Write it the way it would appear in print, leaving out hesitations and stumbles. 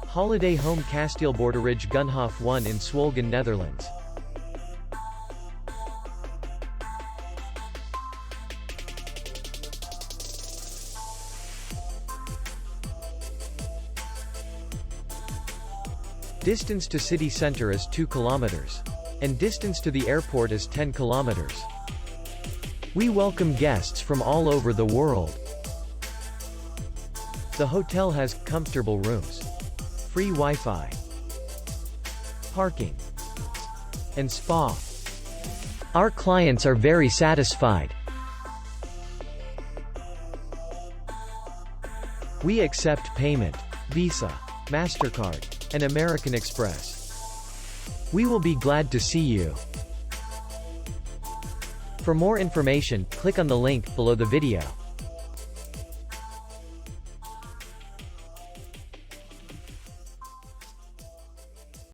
Holiday Home Kasteelboerderij Gunhof 1 in Swolgen, Netherlands. Distance to city center is 2 kilometers. And distance to the airport is 10 kilometers. We welcome guests from all over the world. The hotel has comfortable rooms, free Wi-Fi, parking, and spa. Our clients are very satisfied. We accept payment, Visa, MasterCard, and American Express. We will be glad to see you. For more information, click on the link below the video.